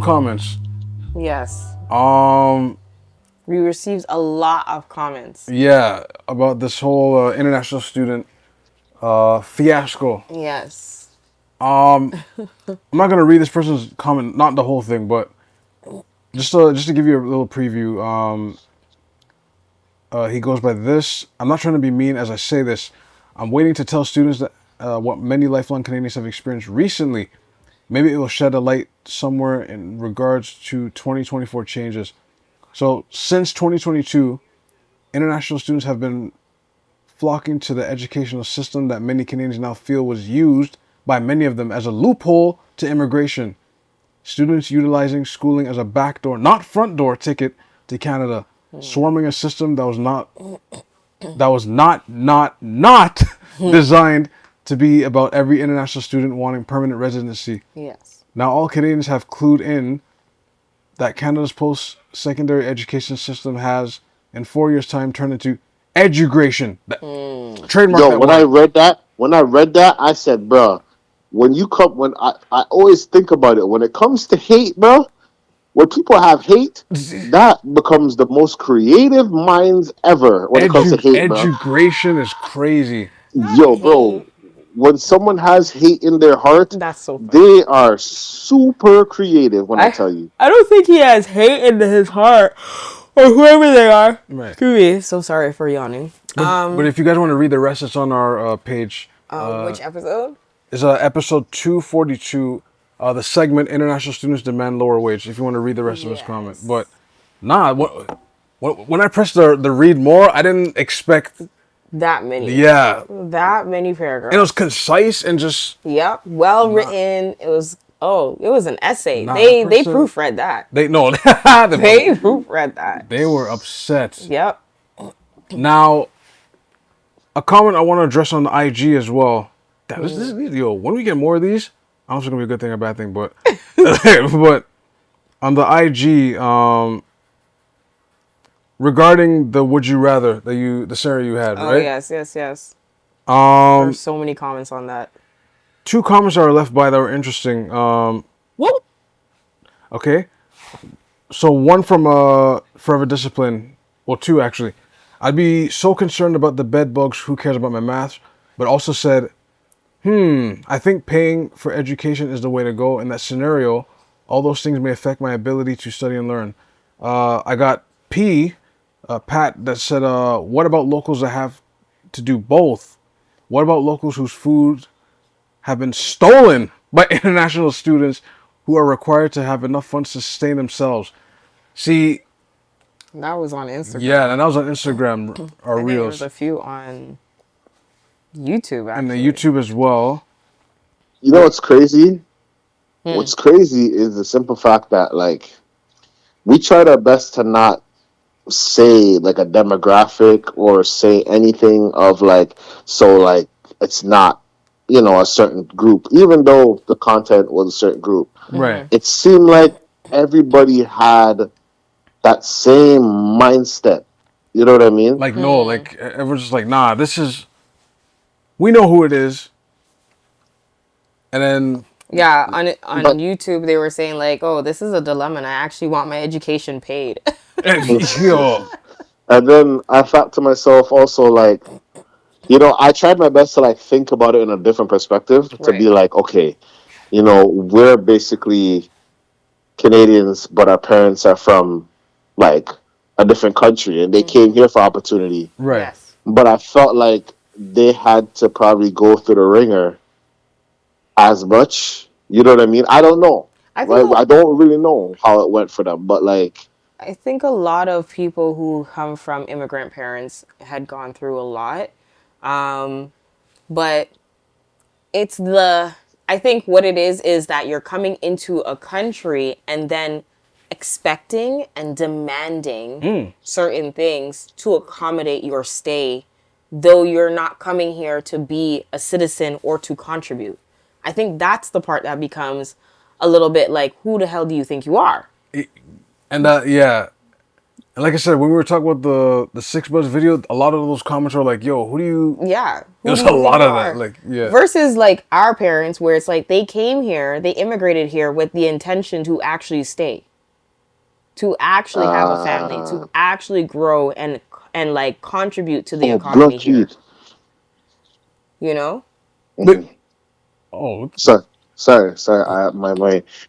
some comments. Yes. Um, We received a lot of comments. yeah, about this whole international student fiasco. Yes. I'm not gonna read this person's comment, not the whole thing, but just to give you a little preview. He goes by this. I'm not trying to be mean as I say this. I'm waiting to tell students that what many lifelong Canadians have experienced recently. Maybe it will shed a light somewhere in regards to 2024 changes. So since 2022, international students have been flocking to the educational system that many Canadians now feel was used by many of them as a loophole to immigration. Students utilizing schooling as a backdoor, not front door ticket to Canada, swarming a system that was not designed to be about every international student wanting permanent residency. Yes. Now all Canadians have clued in that Canada's post-secondary education system has, in 4 years' time, turned into edugration. Trademark Yo, that when word. I read that, I said, bruh, when I always think about it, when it comes to hate, bruh, when people have hate, that becomes the most creative minds ever when it comes to hate, bruh. Edugration is crazy. Yo, bro, when someone has hate in their heart, That's so funny. they are super creative when I tell you. I don't think he has hate in his heart, or whoever they are. Right. Excuse me. So sorry for yawning. But if you guys want to read the rest, it's on our page. Which episode? It's episode 242, the segment International Students Demand Lower Wage, if you want to read the rest of his comment. But, when I pressed the read more, I didn't expect, That many. yeah. That many paragraphs. It was concise and just, Yep. Well written. It was an essay. Nah, They that person- proofread that. they Proofread that. they were upset. Yep. Now, a comment I want to address on the IG as well. Damn, yo, when we get more of these, I don't know if it's going to be a good thing or a bad thing, but, but on the IG, regarding the would you rather the scenario you had, Oh right? yes. There's so many comments on that. 2 comments that were left by that were interesting. What? Okay, so one from Forever Discipline, well 2 actually. I'd be so concerned about the bed bugs. Who cares about my maths? But also said, I think paying for education is the way to go. In that scenario, all those things may affect my ability to study and learn. I got Pat, that said, what about locals that have to do both? What about locals whose food have been stolen by international students who are required to have enough funds to sustain themselves? See, That was on Instagram. yeah, and that was on Instagram or I think there Reels. was a few on YouTube, actually. And the YouTube as well. You know what's crazy? What's crazy is the simple fact that, like, we tried our best to not say, like, a demographic or say anything of, like, so, like, it's not, a certain group, even though the content was a certain group. Right. It seemed like everybody had that same mindset. You know what I mean? Like, no, like, everyone's just like, nah, we know who it is. And then, Yeah, on YouTube they were saying like, "Oh, this is a dilemma, and I actually want my education paid." yo, And then I thought to myself also, like, I tried my best to, like, think about it in a different perspective, to be Right. like, okay, we're basically Canadians, but our parents are from, like, a different country, and they came here for opportunity. right. Yes. But I felt like they had to probably go through the ringer as much. You know what I mean? I don't know. I Right? think I don't really know how it went for them, but, like, I think a lot of people who come from immigrant parents had gone through a lot. But I think what it is that you're coming into a country and then expecting and demanding certain things to accommodate your stay, though you're not coming here to be a citizen or to contribute. I think that's the part that becomes a little bit like, who the hell do you think you are? And yeah. And like I said, when we were talking about the Six Buzz video, a lot of those comments are like, "Yo, who do you?" Yeah. There's a lot of that. Like, yeah. Versus like our parents, where it's like they came here, they immigrated here with the intention to actually stay, to actually have a family, to actually grow and like contribute to the economy here. You know? But, oh, Sorry.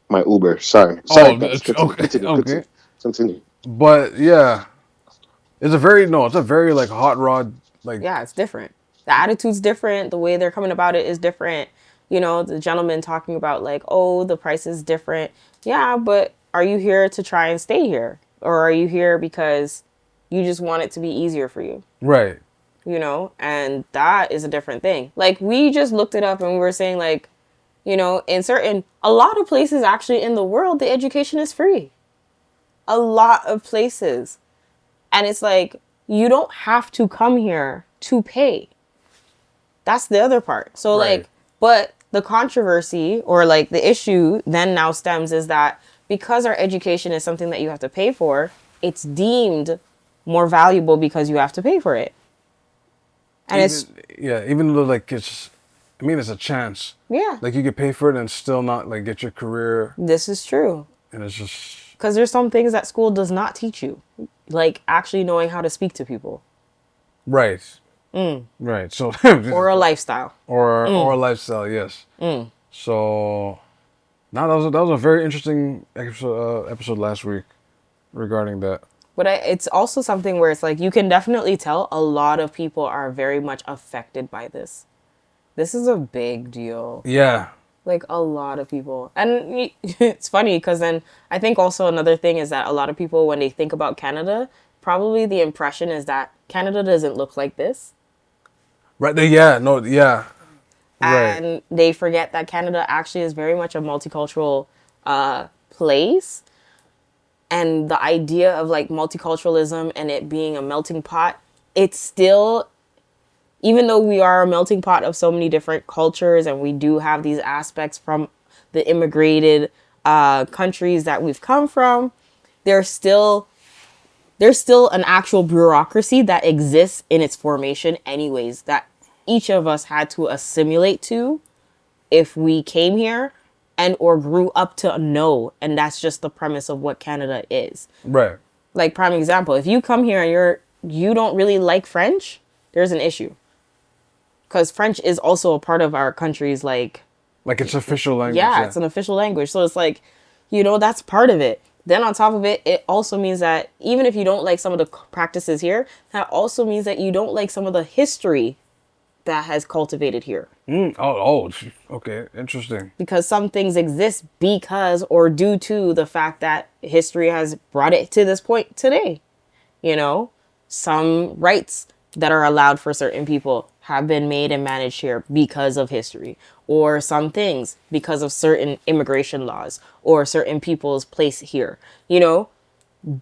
My Uber. Sorry, guys. okay, okay. Continue. But yeah, it's a very like hot rod like. Yeah, it's different. The attitude's different. The way they're coming about it is different. You know, the gentleman talking about like, oh, the price is different. Yeah, but are you here to try and stay here? Or are you here because you just want it to be easier for you? Right. You know, and that is a different thing. Like, we just looked it up and we were saying like, you know, a lot of places actually in the world, the education is free. A lot of places. And it's like, you don't have to come here to pay. That's the other part. So Right. like, but the controversy or like the issue then now stems is that because our education is something that you have to pay for, it's deemed more valuable because you have to pay for it. And Even though like it's a chance. yeah, Like you could pay for it and still not like get your career, this is true. and it's just Because there's some things that school does not teach you, like actually knowing how to speak to people right. Right. So or a lifestyle. or a lifestyle, yes. So now that was a very interesting episode last week regarding that. But it's also something where it's like, you can definitely tell a lot of people are very much affected by this. This is a big deal. Yeah. Like, a lot of people. And it's funny because then I think also another thing is that a lot of people, when they think about Canada, probably the impression is that Canada doesn't look like this. Right. Yeah. No. Yeah. Right. And they forget that Canada actually is very much a multicultural place. And the idea of like multiculturalism and it being a melting pot, it's still, even though we are a melting pot of so many different cultures and we do have these aspects from the immigrated countries that we've come from, there's still an actual bureaucracy that exists in its formation anyways, that each of us had to assimilate to if we came here and or grew up to know. And that's just the premise of what Canada is. Right. Like, prime example, if you come here and you don't really like French, there's an issue. Because French is also a part of our country's like it's official language. yeah, it's an official language. So it's like, you know, that's part of it. Then on top of it, it also means that even if you don't like some of the practices here, that also means that you don't like some of the history that has cultivated here. Okay, interesting. Because some things exist because or due to the fact that history has brought it to this point today. You know, some rights that are allowed for certain people have been made and managed here because of history, or some things because of certain immigration laws or certain people's place here. You know,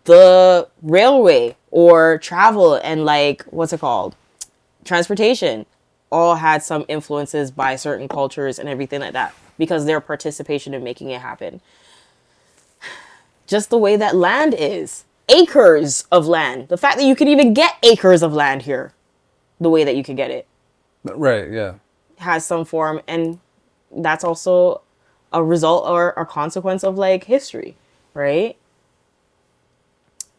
the railway or travel and like, what's it called? Transportation all had some influences by certain cultures and everything like that because their participation in making it happen. Just the way that land is. Acres of land. The fact that you could even get acres of land here, the way that you could get it, Right, yeah. has some form, and that's also a result or a consequence of like history, right?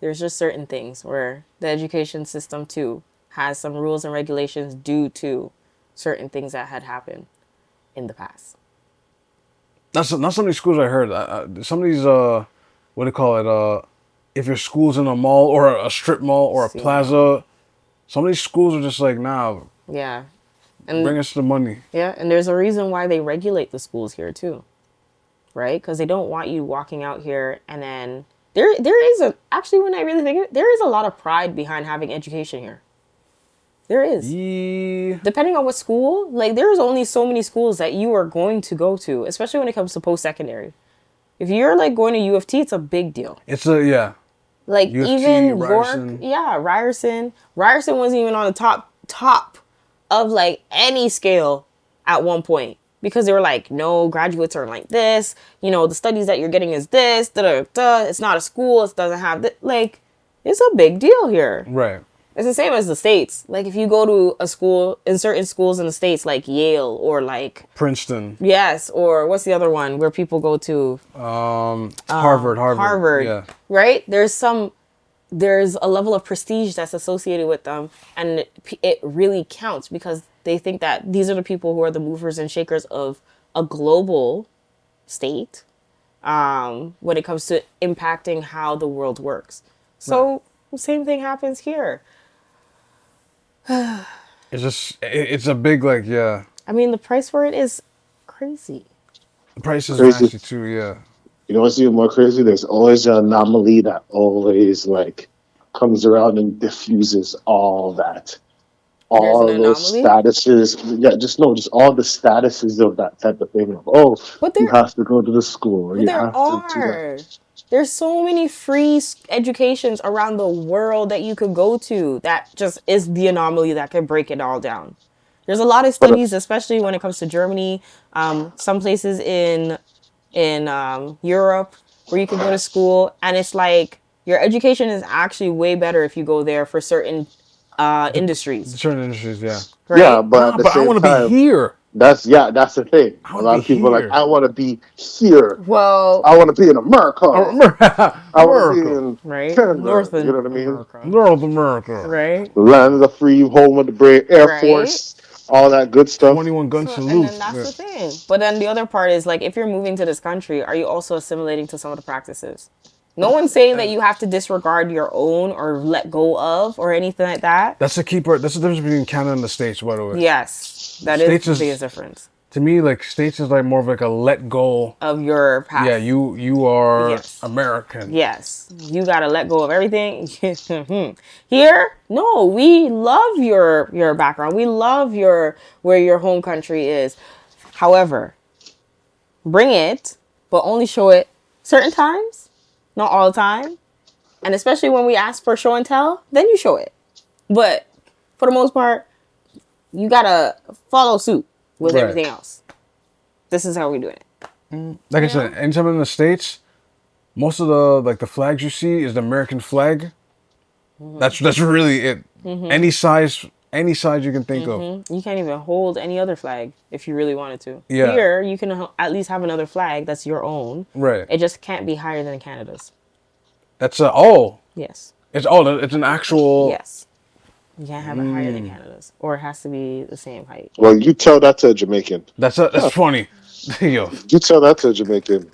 There's just certain things where the education system too has some rules and regulations due to certain things that had happened in the past. Not some of these schools I heard. Some of these, what do you call it? If your school's in a mall or a strip mall or a plaza, some of these schools are just like, nah, Yeah. And bring us the money. yeah, and there's a reason why they regulate the schools here too, right? Because they don't want you walking out here and then there is actually, when I really think of it, there is a lot of pride behind having education here. There is. Yeah. Depending on what school, like there's only so many schools that you are going to go to, especially when it comes to post-secondary. If you're like going to U of T, it's a big deal. Yeah. Like U of T, even Ryerson. York, Ryerson. Ryerson wasn't even on the top of like any scale at one point because they were like, no, graduates are like this. You know, the studies that you're getting is this. Da da da. It's not a school. It doesn't have like. It's a big deal here. Right. It's the same as the States. Like if you go to a school, in certain schools in the States, like Yale or like Princeton. yes, or what's the other one where people go to? Harvard. Harvard. Yeah. Right? There's a level of prestige that's associated with them, and it really counts because they think that these are the people who are the movers and shakers of a global state when it comes to impacting how the world works. So the same thing happens here. It's a big, like, yeah. I mean, the price for it is crazy. The price is Crazy. nasty too, yeah. You know what's even more crazy? There's always an anomaly that always like comes around and diffuses all that. There's an All those anomaly? statuses. Yeah, just all the statuses of that type of thing. Of, oh, But you there, have to go to the school, or but you there have to do that. are. There's so many free educations around the world that you could go to. That just is the anomaly that could break it all down. There's a lot of But studies, especially when it comes to Germany, some places in Europe where you could go to school, and it's like your education is actually way better if you go there for certain industries, Certain industries, yeah. yeah, right? but at the But I same want to be time, here. that's the thing. I A want to lot be of people are like, here. I want to be here. Well, I want to be in America. I want to be America. in right, Canada. North You know what I mean? America, North America. right, Land of the free, home of the brave, Air right. Force, all that good stuff. 21 gun So, and salute. then that's Yeah. the thing. But then the other part is like, if you're moving to this country, are you also assimilating to some of the practices? No one's saying that you have to disregard your own or let go of or anything like that. That's the key part. That's the difference between Canada and the States, by the way. Yes, that is States the is- biggest difference To me, like, States is like more of like a let go. of your past. Yeah, you are Yes. American. Yes, you gotta let go of everything. Here, no, we love your background. We love where your home country is. However, bring it, but only show it certain times, not all the time. And especially when we ask for show and tell, then you show it. But for the most part, you gotta follow suit with Right. everything else. This is how we're doing it. Like I said, anytime in the States, most of the flags you see is the American flag. That's really it. Any size you can think of. You can't even hold any other flag if you really wanted to. Yeah. Here, you can at least have another flag that's your own. Right. It just can't be higher than Canada's. That's Yes. it's an actual. Yes. You can't have it higher than Canada's. Or it has to be the same height. Well, you tell that to a Jamaican. That's funny. Yo. You tell that to a Jamaican.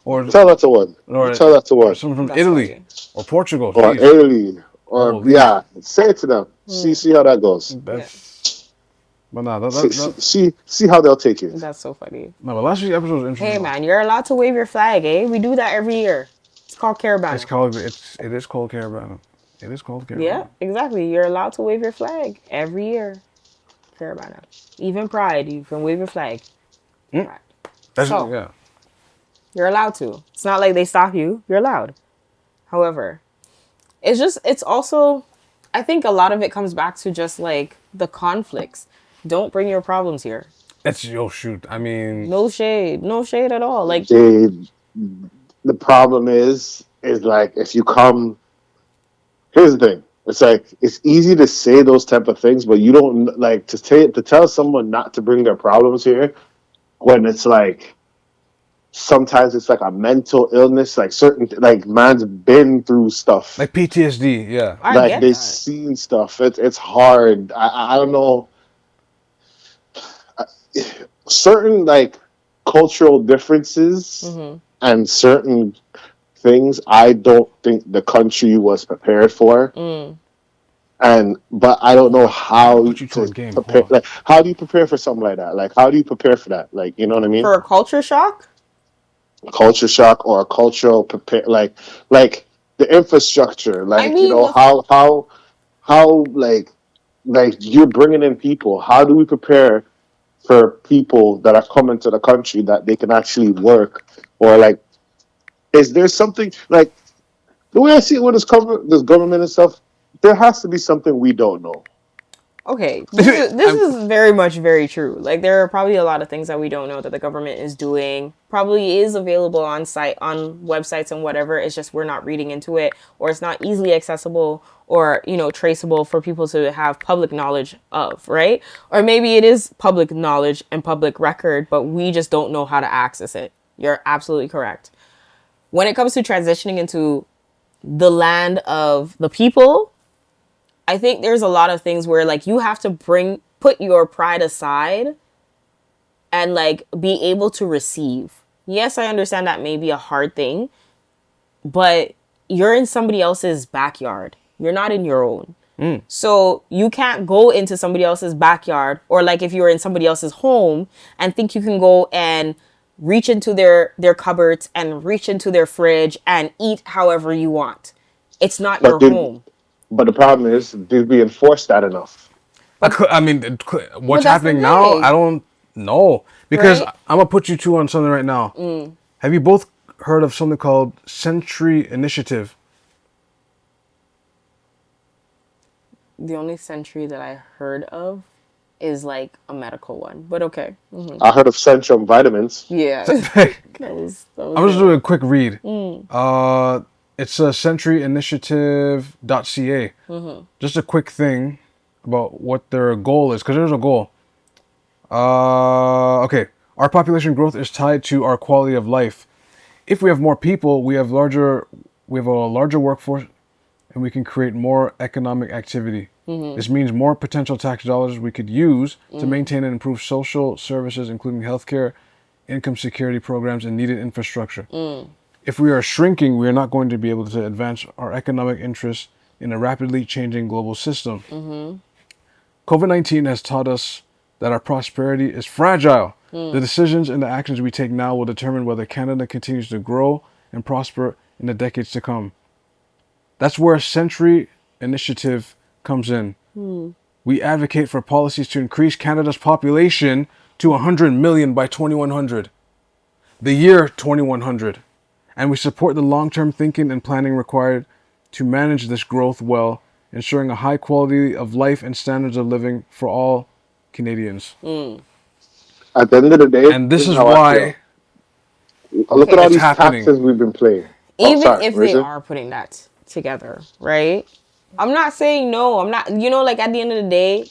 Or Tell that to one. or, You tell that to or one. someone from That's Italy funny. or Portugal. Or Jeez. Italy. Or Holy. yeah. Say it to them. See how that goes. That's. But nah, See how they'll take it. That's so funny. no. But last week's episode was interesting. Hey man, you're allowed to wave your flag, eh? We do that every year. It's called Caravana. It is called Caravana. It is called Caravana. Yeah, exactly. You're allowed to wave your flag every year. Caravana. Even Pride, you can wave your flag. Right. That's So- yeah. You're allowed to. It's not like they stop you. You're allowed. However, it's also, I think a lot of it comes back to just like the conflicts. Don't bring your problems here. That's shoot. I mean, No shade. No shade at all. Like, The problem is like if you come. Here's the thing. It's like it's easy to say those type of things, but you don't like to tell someone not to bring their problems here when it's like sometimes it's like a mental illness, like certain like man's been through stuff, like PTSD. Yeah. I like get they've that. seen stuff. It's hard. I don't know. Certain like cultural differences and certain things I don't think the country was prepared for. But I don't know how Put you to a to game. prepare. Hold on. Like, how do you prepare for something like that? Like, how do you prepare for that? Like, you know what I mean? For a culture shock? Culture shock or a cultural prepare, like the infrastructure. Like, mean, how like you're bringing in people. How do we prepare for people that are coming to the country that they can actually work? Or like, is there something like the way I see it with this government and stuff? There has to be something we don't know. Okay, this is very much very true. Like there are probably a lot of things that we don't know that the government is doing. Probably is available on websites and whatever. It's just we're not reading into it, or it's not easily accessible or traceable for people to have public knowledge of, right? Or maybe it is public knowledge and public record, but we just don't know how to access it. You're absolutely correct. When it comes to transitioning into the land of the people, I think there's a lot of things where like you have to put your pride aside and like be able to receive. Yes, I understand that may be a hard thing, but you're in somebody else's backyard. You're not in your own. So you can't go into somebody else's backyard, or like if you're in somebody else's home and think you can go and reach into their cupboards and reach into their fridge and eat however you want. It's not But your home. but the problem is they're being enforced that enough. I mean, what's that's the happening now? thing. I don't know because Right? I'm gonna put you two on something right now. Have you both heard of something called Century Initiative? The only century that I heard of is like a medical one, but okay. I heard of Centrum vitamins. Yeah. I'm that was just doing a quick read. It's a centuryinitiative.ca. Just a quick thing about what their goal is, because there's a goal. Okay, our population growth is tied to our quality of life. If we have more people, we have a larger workforce, and we can create more economic activity. This means more potential tax dollars we could use to maintain and improve social services, including healthcare, income security programs, and needed infrastructure. If we are shrinking, we are not going to be able to advance our economic interests in a rapidly changing global system. COVID-19 has taught us that our prosperity is fragile. The decisions and the actions we take now will determine whether Canada continues to grow and prosper in the decades to come. That's where Century Initiative comes in. We advocate for policies to increase Canada's population to 100 million by 2100, the year 2100. And we support the long-term thinking and planning required to manage this growth well, ensuring a high quality of life and standards of living for all Canadians. At the end of the day, And this is how I why feel. Look at all it's these happening. taxes we've been paying. Even if what is they it? are putting that together, right? I'm not saying no. I'm not, like at the end of the day,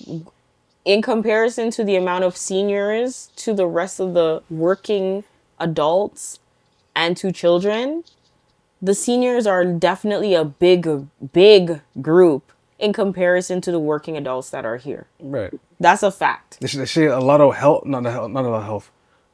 in comparison to the amount of seniors to the rest of the working adults and to children, the seniors are definitely a big group in comparison to the working adults that are here. Right. That's a fact. They say a lot of health, not a lot of health,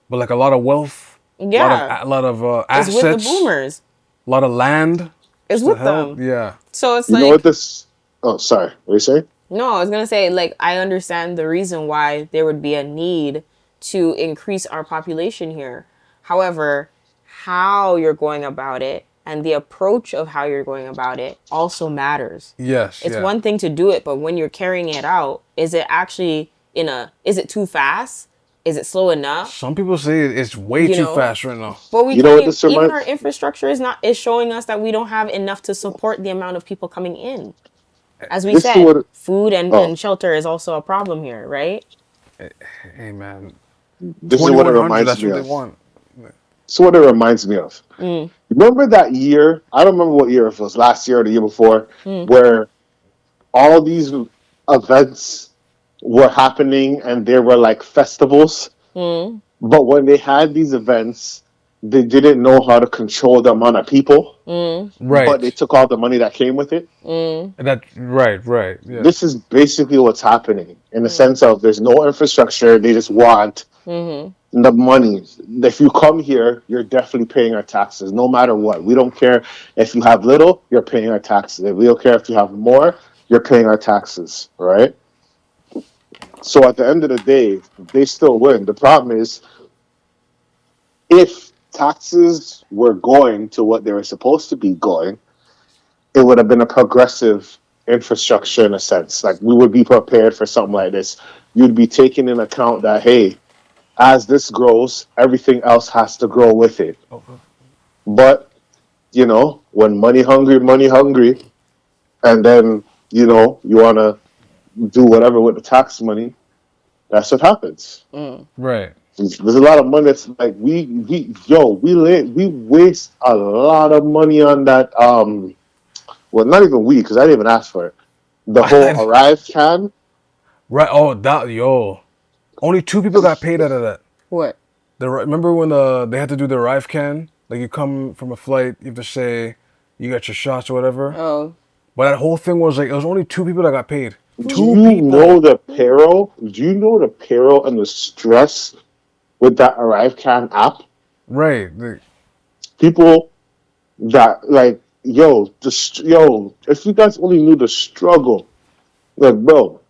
but like a lot of wealth. Yeah. A lot of It's assets. with the boomers. A lot of land. It's with them. Yeah. So it's You know like, what this? Oh, sorry. What are you saying? no, I was going to say, like, I understand the reason why there would be a need to increase our population here. However, how you're going about it and the approach of how you're going about it also matters. Yes. It's one thing to do it, but when you're carrying it out, is it actually is it too fast? Is it slow enough? Some people say it's way too fast right now. But we You know what can't this even reminds- our infrastructure is showing us that we don't have enough to support the amount of people coming in. As we This is said, what- food and shelter is also a problem here, right? Hey man, This is what it 2100. reminds That's me what of. they want. This is what it reminds me of. Remember that year? I don't remember what year, if it was last year or the year before, where all these events were happening and there were like festivals. But when they had these events, they didn't know how to control the amount of people. Right. But they took all the money that came with it. Right. Yeah. This is basically what's happening in the sense of there's no infrastructure. They just want the money. If you come here, you're definitely paying our taxes, no matter what. We don't care if you have little, you're paying our taxes. If we don't care if you have more, you're paying our taxes, right? So at the end of the day, they still win. The problem is, if taxes were going to what they were supposed to be going, it would have been a progressive infrastructure in a sense. Like, we would be prepared for something like this. You'd be taking in account that, hey, as this grows, everything else has to grow with it. But, when money hungry, and then, you want to do whatever with the tax money, that's what happens. Right. There's a lot of money that's like we waste a lot of money on that. Well, not even we, because I didn't even ask for it. The whole Arrive can. Right. Oh, that yo. Only 2 people got paid out of that. What? Remember when they had to do the arrive can? Like you come from a flight, you have to say you got your shots or whatever. Oh. But that whole thing was like it was only 2 people that got paid. Do Two you know people. the peril? Do you know the peril and the stress with that Arrive Can app? Right. People that like if you guys only knew the struggle, like bro,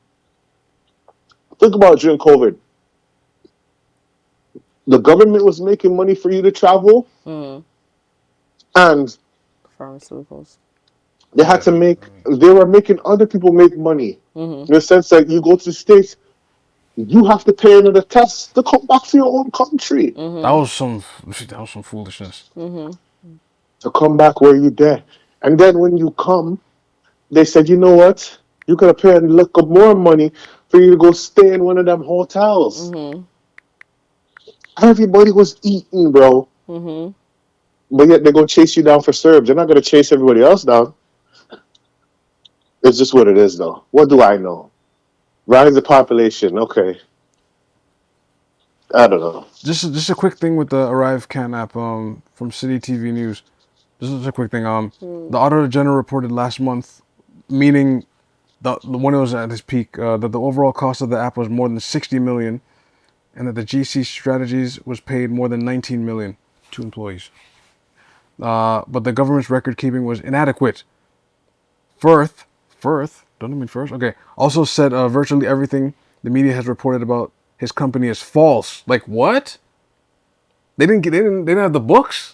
think about during COVID. The government was making money for you to travel, and Pharmaceuticals. they had to they were making other people make money. In the sense that you go to the States, you have to pay another test to come back to your own country. That was some foolishness. To come back where you there. And then when you come, they said, you know what? You gotta pay a little more money for you to go stay in one of them hotels. Everybody was eating, bro. But yet they're gonna chase you down for serves. They're not gonna chase everybody else down. It's just what it is, though. What do I know? Rise the population. Okay. I don't know. Just a quick thing with the Arrive Can app from City TV News. This is a quick thing. The Auditor General reported last month, meaning when it was at its peak, that the overall cost of the app was more than 60 million, and that the GC Strategies was paid more than 19 million to employees. But the government's record keeping was inadequate. Firth, don't I mean Firth? Okay. Also said virtually everything the media has reported about his company is false. Like what? They didn't have the books.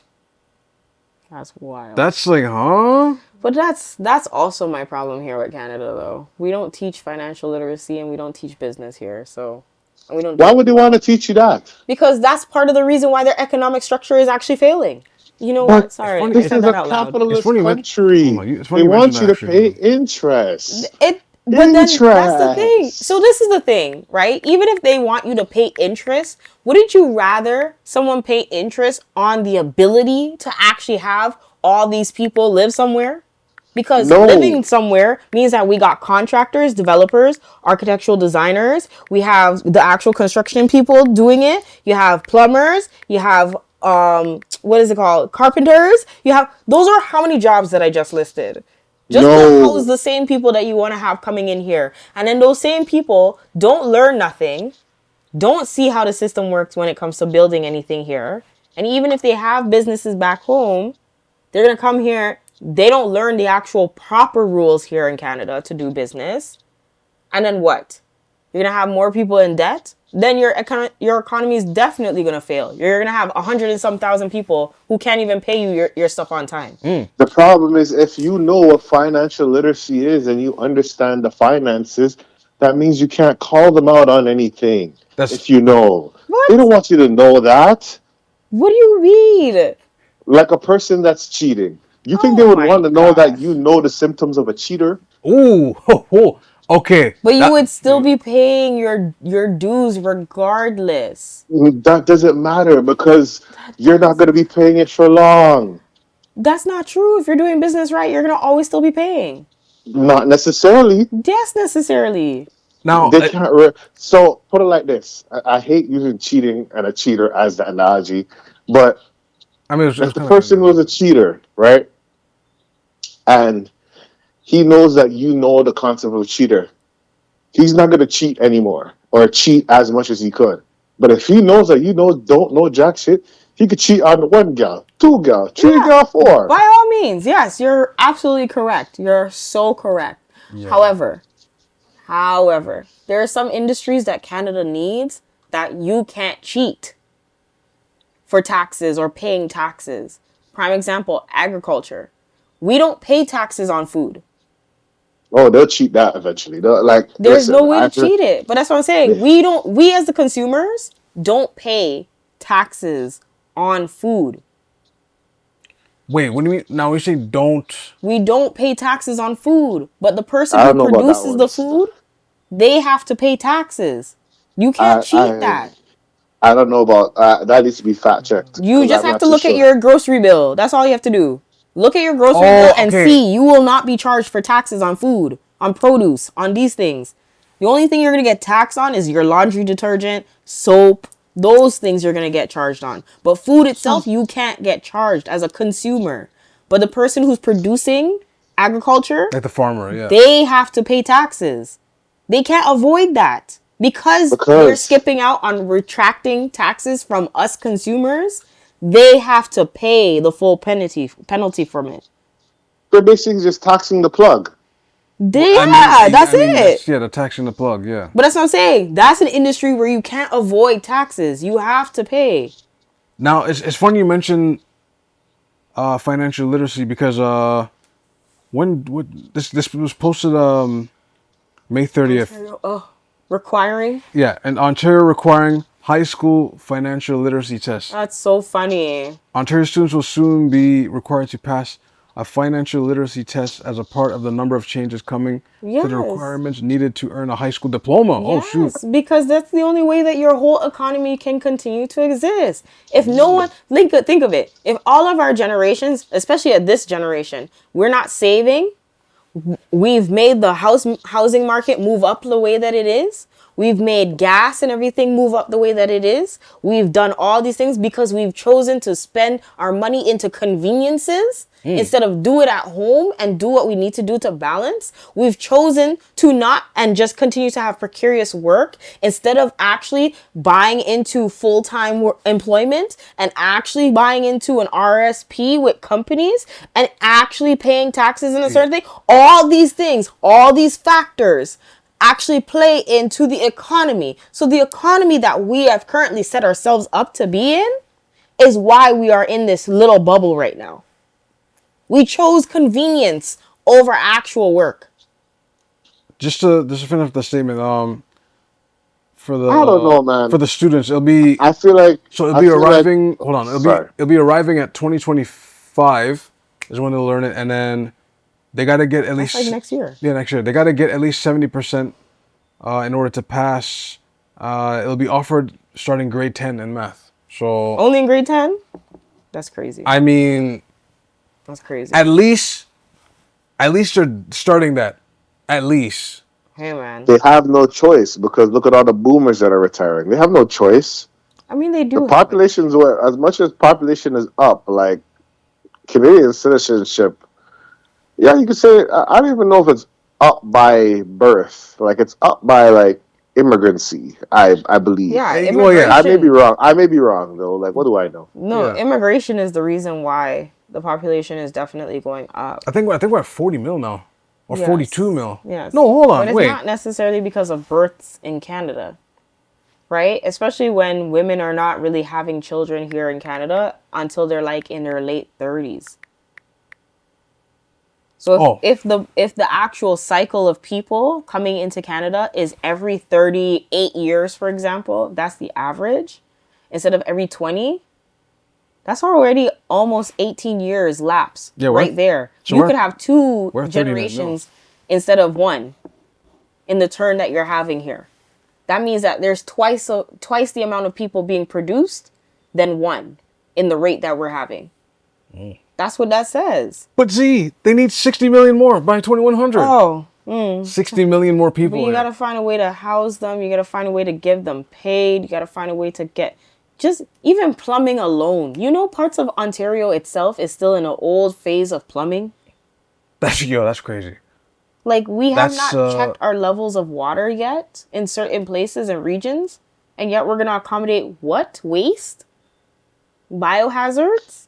That's wild. That's like, huh? But that's also my problem here with Canada, though. We don't teach financial literacy and we don't teach business here, so we don't. Why would they want to teach you that? Because that's part of the reason why their economic structure is actually failing. You know what? Sorry, I This said is that a out loud. capitalist funny country. it's funny They you want mention you that, to pay interest. But then that's the thing. So this is the thing, right? Even if they want you to pay interest, wouldn't you rather someone pay interest on the ability to actually have all these people live somewhere? Because living somewhere means that we got contractors, developers, architectural designers. We have the actual construction people doing it. You have plumbers. You have what is it called? Carpenters. You have those are how many jobs that I just listed. Just to house the same people that you want to have coming in here. And then those same people don't learn nothing, don't see how the system works when it comes to building anything here. And even if they have businesses back home, they're going to come here. They don't learn the actual proper rules here in Canada to do business. And then what? You're going to have more people in debt? Then your economy is definitely going to fail. You're going to have 100 and some thousand people who can't even pay you your stuff on time. The problem is if you know what financial literacy is and you understand the finances, that means you can't call them out on anything. If you know. What? They don't want you to know that. What do you mean? Like a person that's cheating. You think they would want to know that you know the symptoms of a cheater? Ooh, okay. But you would still be paying your dues regardless. That doesn't matter because you're not going to be paying it for long. That's not true. If you're doing business right, you're going to always still be paying. Not necessarily. Yes, necessarily. Now, they can't. So put it like this: I hate using cheating and a cheater as the analogy, but I mean, if the person was a cheater, right, and he knows that you know the concept of a cheater, he's not going to cheat anymore or cheat as much as he could. But if he knows that you don't know jack shit, he could cheat on one gal, two gal, three gal, four. By all means, yes, you're absolutely correct. You're so correct. Yeah. However, there are some industries that Canada needs that you can't cheat for taxes or paying taxes. Prime example, agriculture. We don't pay taxes on food. Oh, they'll cheat that eventually. There's no way to cheat it. But that's what I'm saying. Yeah. We as the consumers don't pay taxes on food. Wait, what do you mean? Now we say don't. We don't pay taxes on food, but the person who produces the food, They have to pay taxes. You can't I cheat I that. I don't know about that. Needs to be fact checked You because just I'm have not to too look at sure. your grocery bill. That's all you have to do. Look at your grocery bill Oh, and okay. see you will not be charged for taxes on food, on produce, on these things. The only thing you're going to get taxed on is your laundry detergent, soap, those things you're going to get charged on. But food itself, you can't get charged as a consumer. But the person who's producing agriculture, Like the farmer, yeah. they have to pay taxes. They can't avoid that because they're Because skipping out on retracting taxes from us consumers. They have to pay the full penalty from it. they're basically just taxing the plug. That's I mean, it. that's the taxing the plug, yeah. But that's what I'm saying. That's an industry where you can't avoid taxes. You have to pay. Now, it's funny you mentioned financial literacy because this was posted May 30th. Requiring. Yeah, and Ontario requiring high school financial literacy test. That's so funny. Ontario students will soon be required to pass a financial literacy test as a part of the number of changes coming to Yes. the requirements needed to earn a high school diploma. Oh shoot. Yes, because that's the only way that your whole economy can continue to exist. If no one, think of it. If all of our generations, especially at this generation, we're not saving, we've made the housing market move up the way that it is. We've made gas and everything move up the way that it is. We've done all these things because we've chosen to spend our money into conveniences instead of do it at home and do what we need to do to balance. We've chosen to not and just continue to have precarious work instead of actually buying into full-time employment and actually buying into an RSP with companies and actually paying taxes and a certain thing. All these things, all these factors actually play into the economy. So the economy that we have currently set ourselves up to be in is why we are in this little bubble right now. We chose convenience over actual work. Just to finish the statement, I don't know, man. for the students, it'll be I feel like so it'll I be feel like- arriving. Hold on, Sorry. it'll be arriving at 2025 is when they'll learn it, and then they got to get at least like next year. Yeah, next year they got to get at least 70% in order to pass. It'll be offered starting grade 10 in math. So Only in grade 10? That's crazy. I mean, That's crazy. at least they're starting that. At least. Hey, man. They have no choice because look at all the boomers that are retiring. They have no choice. I mean, they do. The population's where, as much as population is up, like Canadian citizenship. Yeah, you could say I don't even know if it's up by birth. Like it's up by like immigrancy. I believe. Yeah, Well, immigration. yeah. I may be wrong. I may be wrong though. Like what do I know? No, Yeah. immigration is the reason why the population is definitely going up. I think we're at 40 mil now, or Yes. 42 mil. Yes. No, hold on. But it's Wait. not necessarily because of births in Canada, right? Especially when women are not really having children here in Canada until they're like in their late 30s. So if the actual cycle of people coming into Canada is every 38 years, for example, that's the average, instead of every 20, that's already almost 18 years lapse right there. So you could have two we're 39 generations instead of one in the turn that you're having here. That means that there's twice the amount of people being produced than one in the rate that we're having. That's what that says. But Z, they need 60 million more by 2100. Oh. 60 million more people. But you got to find a way to house them. You got to find a way to give them paid. You got to find a way to get just even plumbing alone. You know, parts of Ontario itself is still in an old phase of plumbing. That's crazy. Like we have That's, not checked our levels of water yet in certain places and regions. And yet we're going to accommodate what? Waste? Biohazards?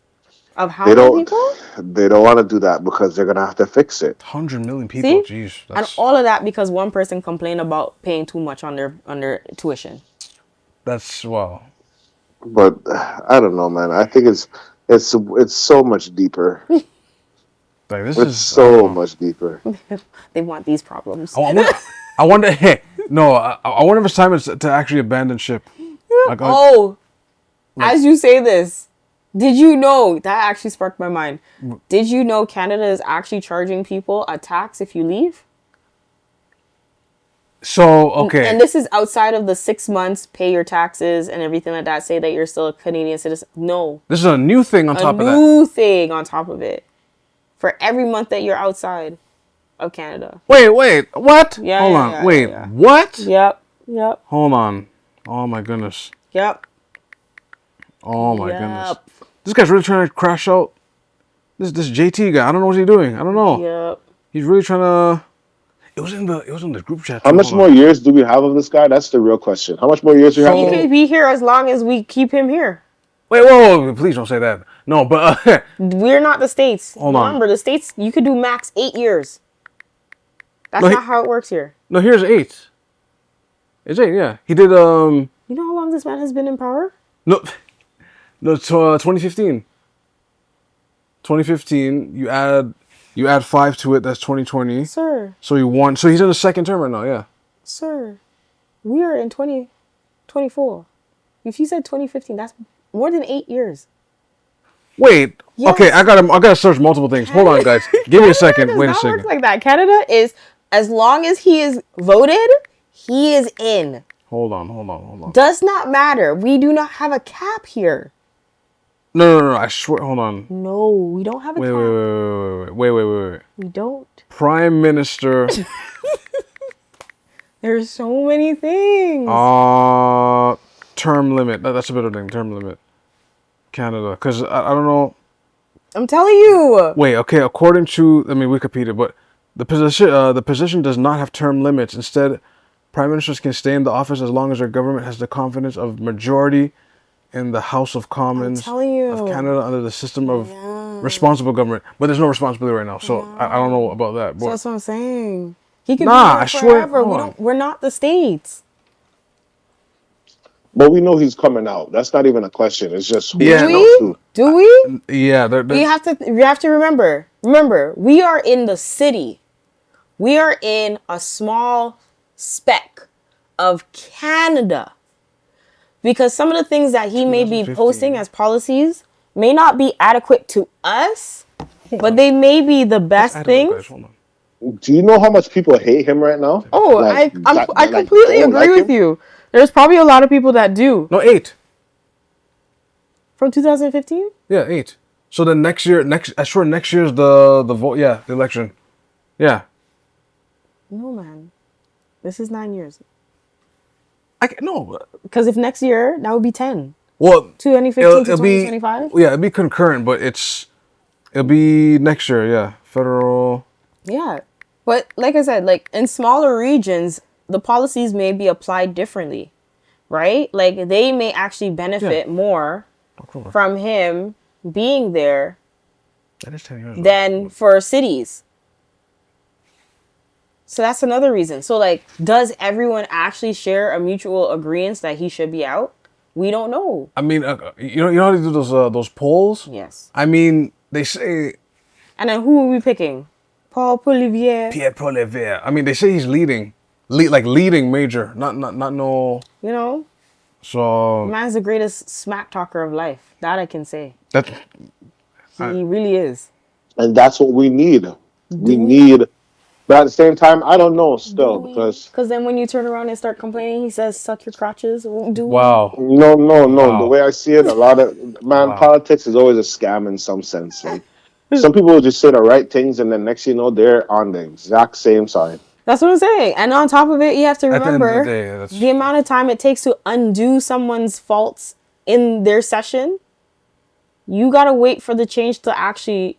Of how many people? They don't want to do that because they're gonna have to fix it. 100 million people. See? Jeez. And all of that because one person complained about paying too much on their tuition. That's wow. But I don't know, man. I think it's so much deeper. Like this It's is so much deeper. They want these problems. I wonder. Hey, no. I wonder if it's time to actually abandon ship. Like, As you say this, did you know, that actually sparked my mind. Did you know Canada is actually charging people a tax if you leave? So, okay. And this is outside of the 6 months, pay your taxes and everything like that, say that you're still a Canadian citizen. No. This is a new thing on top of that. A new thing on top of it. For every month that you're outside of Canada. Wait, what? Yeah, Hold yeah, on, yeah, wait, yeah. what? Yep. Hold on. Oh my goodness. Yep. Oh my goodness. This guy's really trying to crash out. This JT guy, I don't know what he's doing. I don't know. Yep. He's really trying to. It was in the group chat. How much more years do we have of this guy? That's the real question. How much more years do we have? He could be here as long as we keep him here. Wait, whoa, please don't say that. No, but we're not the States. Hold on. Remember, the States, you could do max 8 years. That's not how it works here. No, here's 8. It's 8, yeah. He did You know how long this man has been in power? No, 2015. 2015. You add 5 to it. That's 2020. Sir. So he won. So he's in the second term right now. Yeah. Sir, we are in 2024. If you said 2015, that's more than 8 years. Wait. Yes. Okay, I gotta search multiple things. Hold on, guys. Give me a second. Wait a second. Work like that. Canada is, as long as he is voted, he is in. Hold on. Does not matter. We do not have a cap here. No. I swear. Hold on. No, we don't have a cap. Wait. We don't. Prime Minister. There's so many things. Term limit. That's a better thing. Term limit. Canada. Because I don't know. I'm telling you. Wait. Okay. According to Wikipedia, but the position does not have term limits. Instead, prime ministers can stay in the office as long as their government has the confidence of majority in the House of Commons of Canada under the system of responsible government. But there's no responsibility right now, so I don't know about that. But so that's what I'm saying. He could be here forever. We're not the States. But we know he's coming out. That's not even a question. It's just Do we? Yeah. We have to remember. Remember, we are in the city. We are in a small speck of Canada. Because some of the things that he may be posting as policies may not be adequate to us, but they may be the best things. Do you know how much people hate him right now? Oh, I completely agree with you. There's probably a lot of people that do. No, 8. From 2015? Yeah, 8. So then next year's the vote. Yeah, the election. Yeah. No, man. This is 9 years. No. Because if next year, that would be 10. Well, 2015 to 2025? Yeah, it'll be concurrent, but it'll be next year, yeah. Federal. Yeah. But like I said, like in smaller regions, the policies may be applied differently, right? Like they may actually benefit more from him being there than for cities. So that's another reason. So like, does everyone actually share a mutual agreement that he should be out? We don't know. I mean, you know how they do those polls? Yes. I mean, they say. And then who are we picking? Pierre Poilievre. I mean, they say he's leading major, not no. You know. So. Man's the greatest smack talker of life. That I can say. He really is. And that's what we need. We need. But at the same time, I don't know still because then when you turn around and start complaining, he says, "Suck your crotches." Wow. No. Wow. The way I see it, a lot of politics is always a scam in some sense. Like some people will just say the right things, and then next you know they're on the exact same side. That's what I'm saying. And on top of it, you have to remember the amount of time it takes to undo someone's faults in their session. You gotta wait for the change to actually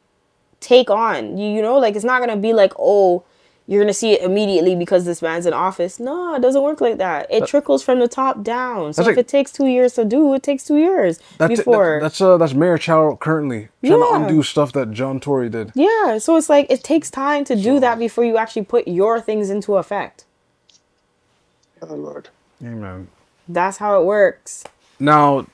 take on. You know, like it's not gonna be like, oh, you're going to see it immediately because this man's in office. No, it doesn't work like that. It trickles from the top down. So if it takes 2 years to do, it takes 2 years before. That's Mayor Chow currently trying to undo stuff that John Tory did. Yeah, so it's like it takes time to do that before you actually put your things into effect. Oh, Lord. Amen. That's how it works. Now,